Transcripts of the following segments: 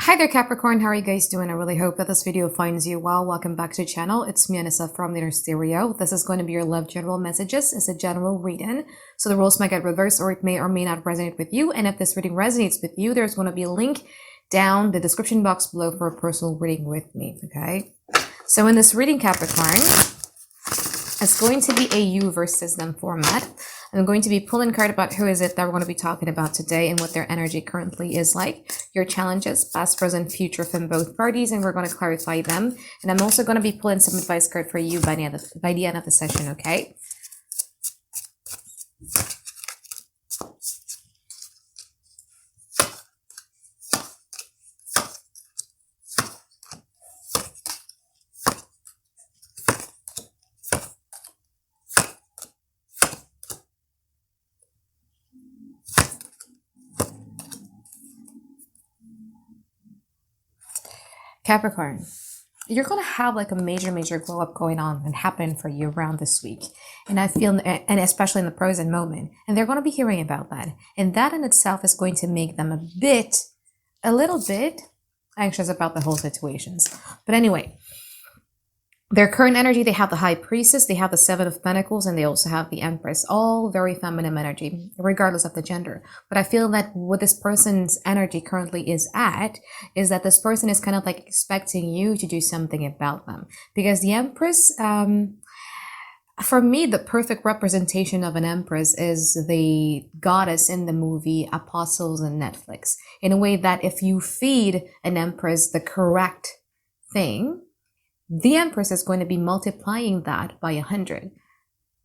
Hi there Capricorn, how are you guys doing? I really hope that this video finds you well. Welcome back to the channel. It's me, Anisa from the Inner Stereo. This is going to be your love general messages. It's a general reading, so the roles might get reversed or it may or may not resonate with you. And if this reading resonates with you, there's going to be a link down the description box below for a personal reading with me, okay? So in this reading, Capricorn, it's going to be a you versus them format. I'm going to be pulling a card about who is it that we're going to be talking about today and what their energy currently is like, your challenges, past, present, future from both parties, and we're going to clarify them. And I'm also going to be pulling some advice card for you by the end of the session, okay? Capricorn, you're going to have like a major glow up going on and happening for you around this week. And I feel, and especially in the present moment, and they're going to be hearing about that. And that in itself is going to make them a little bit anxious about the whole situations. But anyway, their current energy, they have the High Priestess, they have the Seven of Pentacles, and they also have the Empress. All very feminine energy, regardless of the gender. But I feel that what this person's energy currently is at, is that this person is kind of like expecting you to do something about them. Because the Empress, for me, the perfect representation of an Empress is the goddess in the movie Apostles on Netflix. In a way that if you feed an Empress the correct thing, the Empress is going to be multiplying that by 100.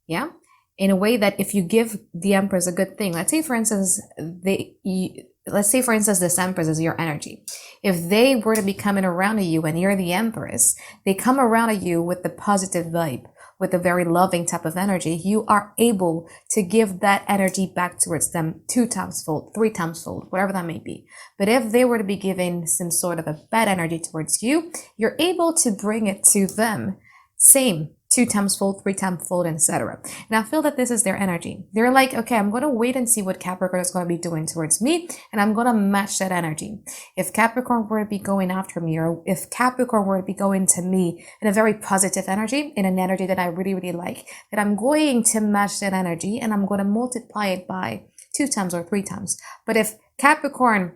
Yeah? In a way that if you give the Empress a good thing, let's say for instance, this Empress is your energy. If they were to be coming around to you and you're the Empress, they come around to you with the positive vibe, with a very loving type of energy, you are able to give that energy back towards them 2 times fold, 3 times fold, whatever that may be. But if they were to be giving some sort of a bad energy towards you, you're able to bring it to them. Same, 2 times fold, 3 times fold, etc. And I feel that this is their energy. They're like, okay, I'm going to wait and see what Capricorn is going to be doing towards me, and I'm going to match that energy. If Capricorn were to be going after me, or if Capricorn were to be going to me in a very positive energy, in an energy that I really like, then I'm going to match that energy and I'm going to multiply it by 2 times or 3 times. But if Capricorn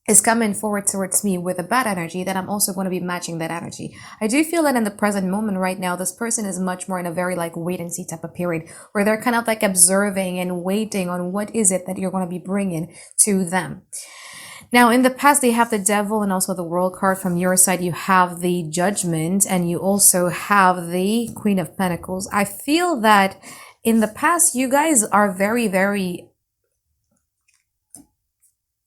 is coming forward towards me with a bad energy, then I'm also going to be matching that energy. I do feel that in the present moment right now, this person is much more in a very like wait and see type of period where they're kind of like observing and waiting on what is it that you're going to be bringing to them. Now, in the past, they have the Devil and also the World card. From your side, you have the Judgment and you also have the Queen of Pentacles. I feel that in the past, you guys are very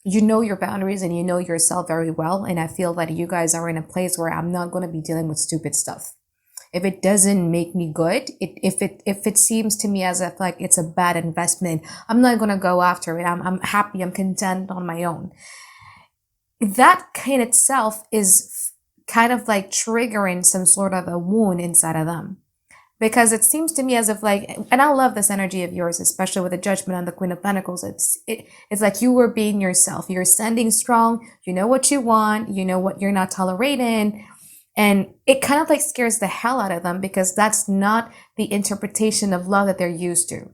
you know your boundaries and you know yourself very well. And I feel that you guys are in a place where I'm not going to be dealing with stupid stuff. If it doesn't make me good, if it seems to me as if like it's a bad investment, I'm not going to go after it. I'm happy. I'm content on my own. That in itself is kind of like triggering some sort of a wound inside of them. Because it seems to me as if like, and I love this energy of yours, especially with the Judgment on the Queen of Pentacles. It's like you were being yourself. You're standing strong. You know what you want. You know what you're not tolerating. And it kind of like scares the hell out of them because that's not the interpretation of love that they're used to.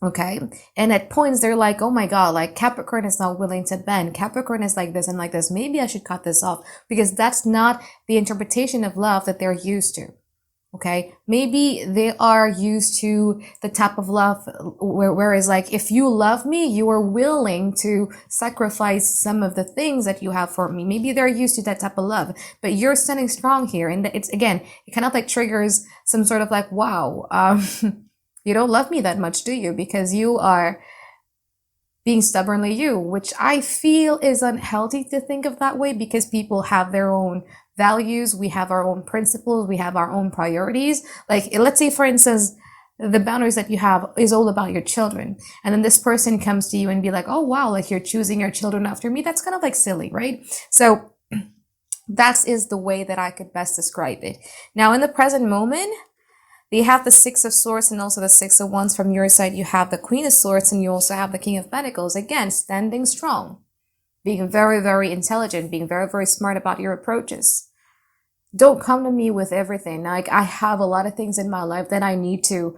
Okay. And at points they're like, oh my God, like Capricorn is not willing to bend. Capricorn is like this and like this. Maybe I should cut this off because that's not the interpretation of love that they're used to. Okay, maybe they are used to the type of love whereas like if you love me, you are willing to sacrifice some of the things that you have for me. Maybe they're used to that type of love, but you're standing strong here. And it's again, it kind of like triggers some sort of like, wow, you don't love me that much, do you? Because you are being stubbornly you, which I feel is unhealthy to think of that way because people have their own values, we have our own principles, we have our own priorities. Like, let's say, for instance, the boundaries that you have is all about your children. And then this person comes to you and be like, oh, wow, like you're choosing your children after me. That's kind of like silly, right? So that is the way that I could best describe it. Now, in the present moment, they have the Six of Swords and also the Six of Wands. From your side, you have the Queen of Swords and you also have the King of Pentacles. Again, standing strong. being very, very intelligent, being very, very smart about your approaches. Don't come to me with everything. Like, I have a lot of things in my life that I need to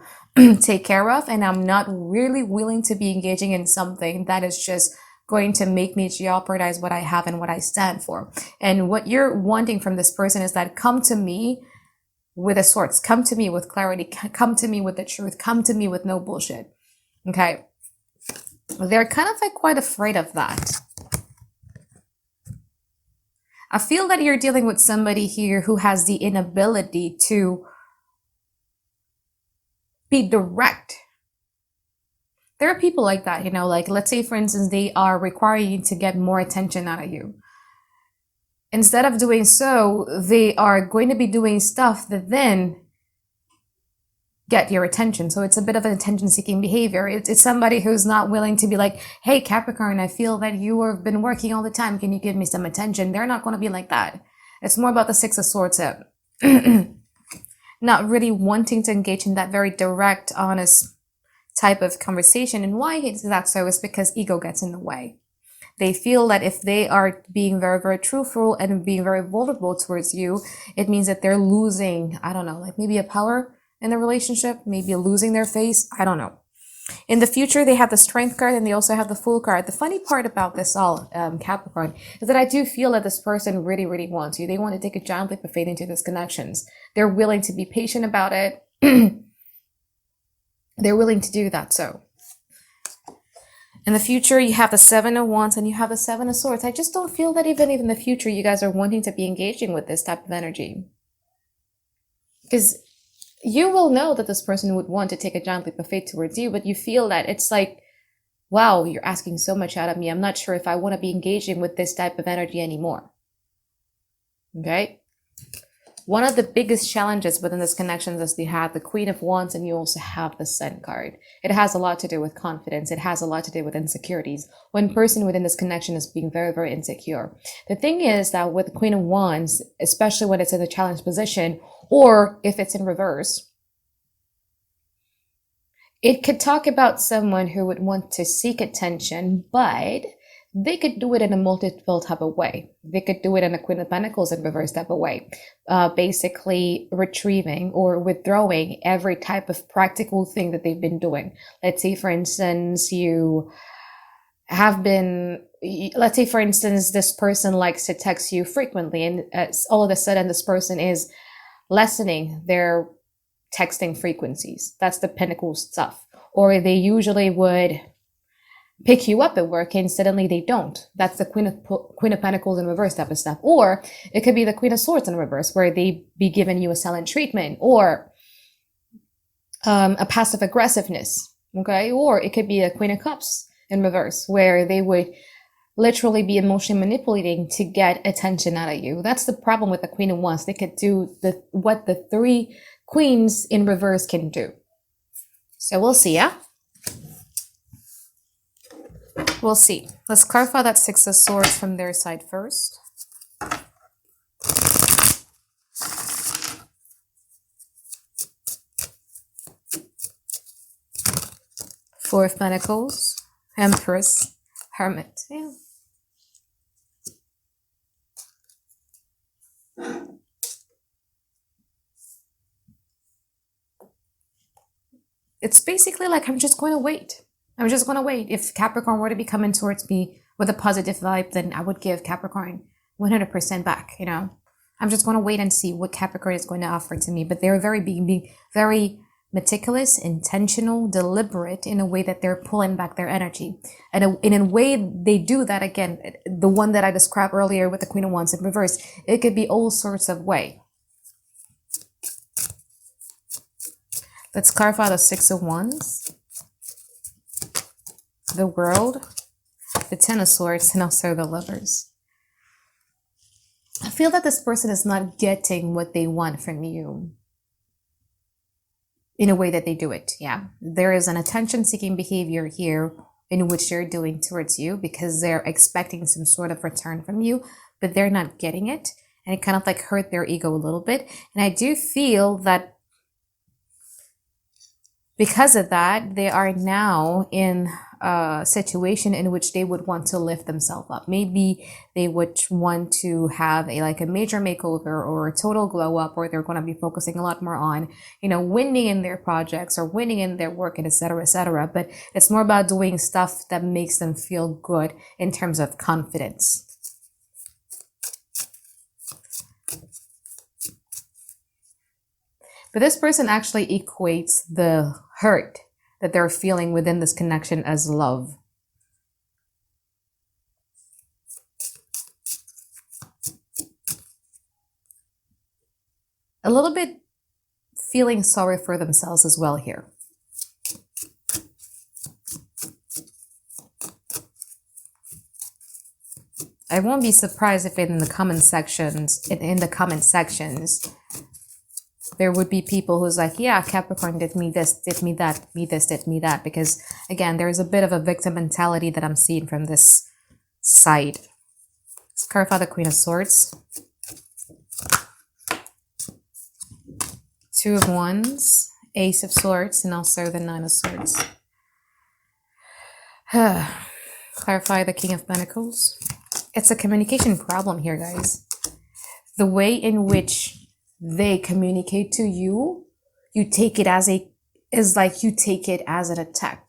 take care of, and I'm not really willing to be engaging in something that is just going to make me jeopardize what I have and what I stand for. And what you're wanting from this person is that come to me with a source, come to me with clarity, come to me with the truth, come to me with no bullshit. Okay. They're kind of like quite afraid of that. I feel that you're dealing with somebody here who has the inability to be direct. There are people like that, you know, like let's say, for instance, they are requiring you to get more attention out of you. Instead of doing so, they are going to be doing stuff that then get your attention. So it's a bit of an attention-seeking behavior. It's somebody who's not willing to be like, hey, Capricorn, I feel that you have been working all the time. Can you give me some attention? They're not going to be like that. It's more about the Six of Swords here. Not really wanting to engage in that very direct, honest type of conversation. And why is that so is because ego gets in the way. They feel that if they are being very, very truthful and being very vulnerable towards you, it means that they're losing, I don't know, like maybe a power in the relationship, maybe losing their face. I don't know. In the future, they have the Strength card and they also have the Fool card. The funny part about this all, Capricorn, is that I do feel that this person really, really wants you. They want to take a giant leap of faith into these connections. They're willing to be patient about it. They're willing to do that. So in the future, you have the Seven of Wands and you have the Seven of Swords. I just don't feel that even in the future, you guys are wanting to be engaging with this type of energy. Because you will know that this person would want to take a giant leap of faith towards you, but you feel that it's like, wow, you're asking so much out of me. I'm not sure if I want to be engaging with this type of energy anymore. Okay? One of the biggest challenges within this connection is you have the Queen of Wands and you also have the Sun card. It has a lot to do with confidence. It has a lot to do with insecurities. One person within this connection is being very, very insecure. The thing is that with the Queen of Wands, especially when it's in a challenge position or if it's in reverse, it could talk about someone who would want to seek attention, but they could do it in a multiple type of way. They could do it in a Queen of Pentacles in reverse type of way. Basically retrieving or withdrawing every type of practical thing that they've been doing. Let's say, for instance, let's say, for instance, this person likes to text you frequently and all of a sudden this person is lessening their texting frequencies. That's the Pentacle stuff. Or they usually would pick you up at work and suddenly they don't. That's the Queen of Pentacles in reverse type of stuff. Or it could be the Queen of Swords in reverse where they be giving you a silent treatment or a passive aggressiveness. Okay. Or it could be a Queen of Cups in reverse where they would literally be emotionally manipulating to get attention out of you. That's the problem with the Queen of Wands. They could do what the three queens in reverse can do. So we'll see, yeah? We'll see. Let's clarify that Six of Swords from their side first. Four of Pentacles, Empress, Hermit. Yeah. It's basically like, I'm just going to wait. I'm just going to wait. If Capricorn were to be coming towards me with a positive vibe, then I would give Capricorn 100% back, you know. I'm just going to wait and see what Capricorn is going to offer to me. But they're being very meticulous, intentional, deliberate in a way that they're pulling back their energy. And in a way they do that, again, the one that I described earlier with the Queen of Wands in reverse, it could be all sorts of way. Let's clarify the Six of Wands, the World, the Ten of Swords, and also the Lovers. I feel that this person is not getting what they want from you in a way that they do it. Yeah, there is an attention-seeking behavior here in which they're doing towards you because they're expecting some sort of return from you, but they're not getting it. And it kind of like hurt their ego a little bit. And I do feel that because of that, they are now in situation in which they would want to lift themselves up. Maybe they would want to have a major makeover or a total glow up, or they're going to be focusing a lot more on, winning in their projects or winning in their work, and etc., etc. But it's more about doing stuff that makes them feel good in terms of confidence. But this person actually equates the hurt that they're feeling within this connection as love. A little bit feeling sorry for themselves as well here. I won't be surprised if in the comment sections, there would be people who's like, yeah, Capricorn did me this, did me that, me this, did me that. Because again, there's a bit of a victim mentality that I'm seeing from this side. Let's clarify the Queen of Swords. Two of Wands, Ace of Swords, and also the Nine of Swords. Clarify the King of Pentacles. It's a communication problem here, guys. The way in which they communicate to you, you take it as you take it as an attack.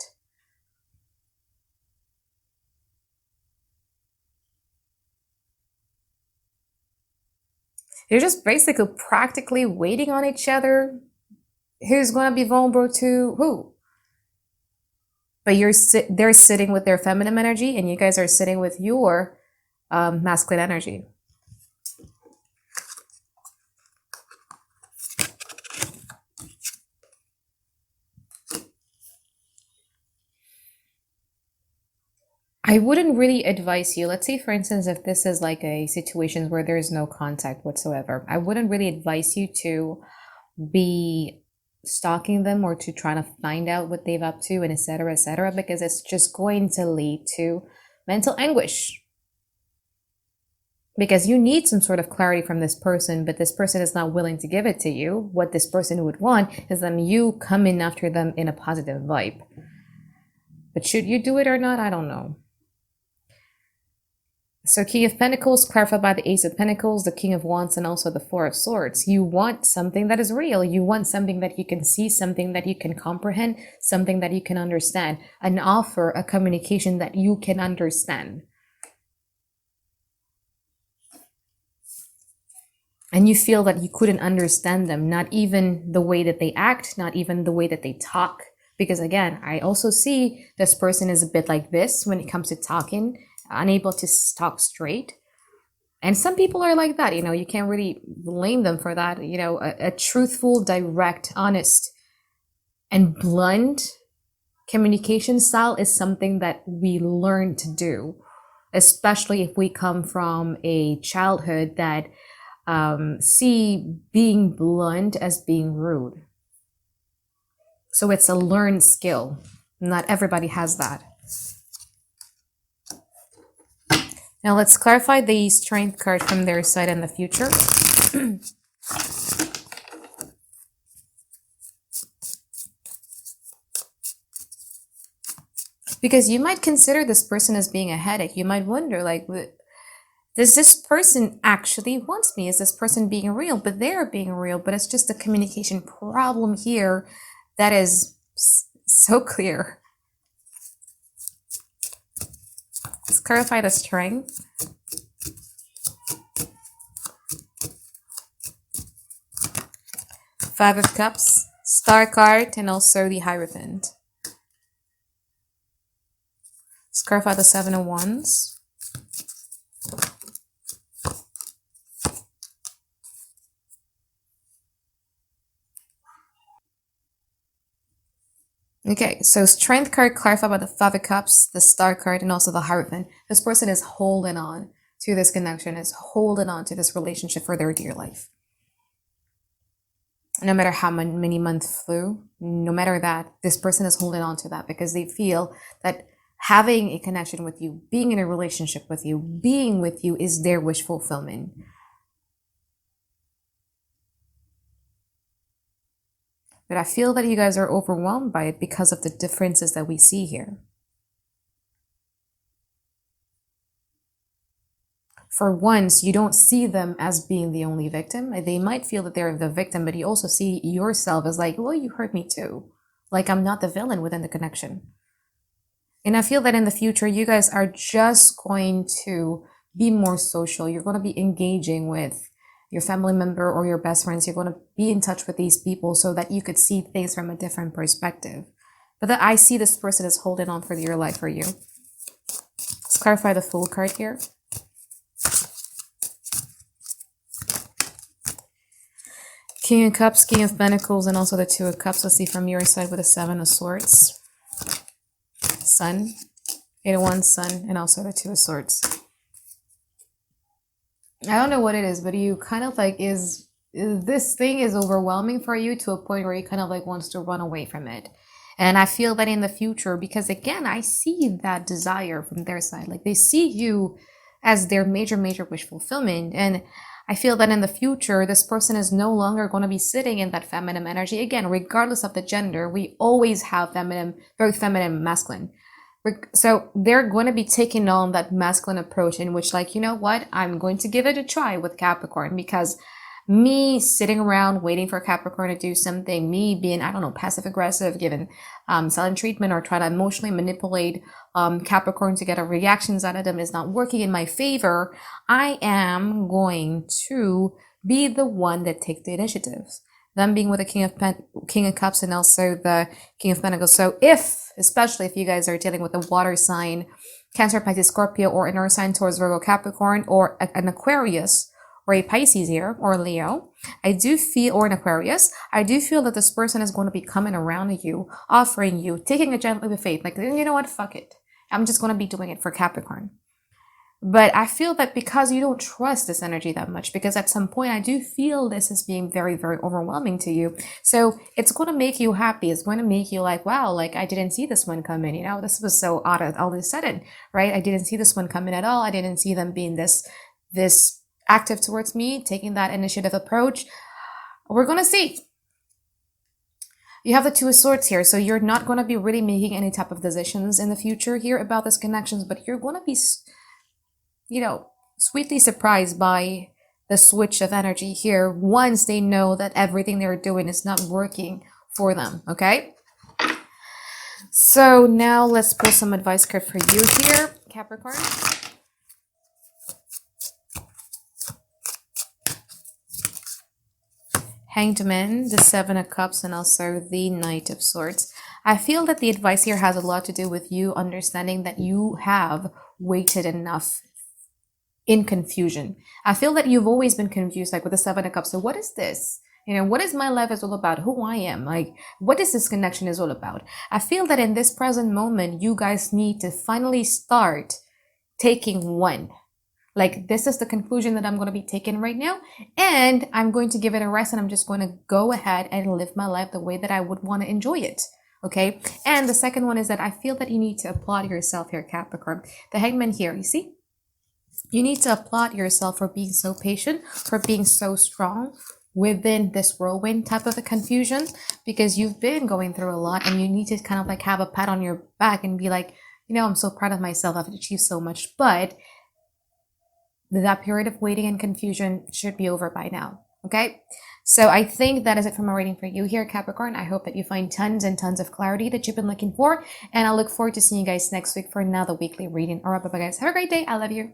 You're just basically practically waiting on each other. Who's going to be vulnerable to who? But they're sitting with their feminine energy, and you guys are sitting with your masculine energy. I wouldn't really advise you, let's say for instance, if this is like a situation where there is no contact whatsoever, I wouldn't really advise you to be stalking them or to try to find out what they've up to and etc., because it's just going to lead to mental anguish. Because you need some sort of clarity from this person, but this person is not willing to give it to you. What this person would want is them you coming after them in a positive vibe. But should you do it or not, I don't know. So King of Pentacles, clarified by the Ace of Pentacles, the King of Wands, and also the Four of Swords. You want something that is real. You want something that you can see, something that you can comprehend, something that you can understand. An offer, a communication that you can understand. And you feel that you couldn't understand them, not even the way that they act, not even the way that they talk. Because again, I also see this person is a bit like this when it comes to talking, unable to talk straight. And some people are like that, you can't really blame them for that. A truthful, direct, honest, and blunt communication style is something that we learn to do, especially if we come from a childhood that see being blunt as being rude. So it's a learned skill. Not everybody has that. Now let's clarify the Strength card from their side in the future. Because you might consider this person as being a headache. You might wonder, like, does this person actually want me? Is this person being real? But they're being real, but it's just a communication problem here that is so clear. Let's clarify the Strength. Five of Cups, Star card, and also the Hierophant. Let's clarify the Seven of Wands. Okay, so Strength card clarified by the Five of Cups, the Star card, and also the Hierophant. This person is holding on to this connection, is holding on to this relationship for their dear life. No matter how many months flew, no matter that, this person is holding on to that because they feel that having a connection with you, being in a relationship with you, being with you is their wish fulfillment. But I feel that you guys are overwhelmed by it because of the differences that we see here. for once, you don't see them as being the only victim. They might feel that they're the victim, but you also see yourself as like, well, you hurt me too. Like, I'm not the villain within the connection. And I feel that in the future, you guys are just going to be more social. You're going to be engaging with your family member or your best friends. You're going to be in touch with these people so that you could see things from a different perspective. But that I see this person is holding on for dear life for you. Let's clarify the Fool card here. King of Cups, King of Pentacles, and also the Two of Cups. Let's see from your side with the Seven of Swords. Sun, 8 of Wands, Sun, and also the Two of Swords. I don't know what it is, but you kind of like this thing is overwhelming for you to a point where you kind of like wants to run away from it. And I feel that in the future, because again, I see that desire from their side. Like they see you as their major wish fulfillment. And I feel that in the future, this person is no longer going to be sitting in that feminine energy. Again, regardless of the gender, we always have feminine, both feminine and masculine. So they're going to be taking on that masculine approach in which, like, you know what, I'm going to give it a try with Capricorn, because me sitting around waiting for Capricorn to do something, me being, I don't know, passive aggressive, giving silent treatment or try to emotionally manipulate Capricorn to get a reactions out of them is not working in my favor. I am going to be the one that takes the initiatives. Them being with the King of Cups and also the King of Pentacles. So especially if you guys are dealing with a water sign, Cancer, Pisces, Scorpio, or an earth sign towards Virgo, Capricorn, or an Aquarius, or a Pisces here, or a Leo, I do feel, or an Aquarius, I do feel that this person is going to be coming around you, offering you, taking a gentle leap of faith. Like, you know what, fuck it. I'm just going to be doing it for Capricorn. But I feel that because you don't trust this energy that much, because at some point I do feel this is being very overwhelming to you. So it's going to make you happy. It's going to make you like, wow, like I didn't see this one coming. You know, this was so odd all of a sudden, right? I didn't see this one coming at all. I didn't see them being this active towards me, taking that initiative approach. We're going to see. You have the Two of Swords here, so you're not going to be really making any type of decisions in the future here about these connections, but you're going to be, you know, sweetly surprised by the switch of energy here once they know that everything they're doing is not working for them, okay? So now let's pull some advice card for you here, Capricorn. Hanged Man, the Seven of Cups, and also the Knight of Swords. I feel that the advice here has a lot to do with you understanding that you have waited enough in confusion. I feel that you've always been confused, like with the Seven of Cups. So what is this? You know, what is my life is all about? Who I am? Like, what is this connection is all about? I feel that in this present moment, you guys need to finally start taking one. Like, this is the conclusion that I'm going to be taking right now, and I'm going to give it a rest, and I'm just going to go ahead and live my life the way that I would want to enjoy it. Okay. And the second one is that I feel that you need to applaud yourself here, Capricorn. The Hangman here, you see? You need to applaud yourself for being so patient, for being so strong within this whirlwind type of a confusion, because you've been going through a lot, and you need to kind of like have a pat on your back and be like, you know, I'm so proud of myself. I've achieved so much, but that period of waiting and confusion should be over by now. Okay. So I think that is it for my reading for you here, Capricorn. I hope that you find tons and tons of clarity that you've been looking for. And I look forward to seeing you guys next week for another weekly reading. All right, bye-bye, guys. Have a great day. I love you.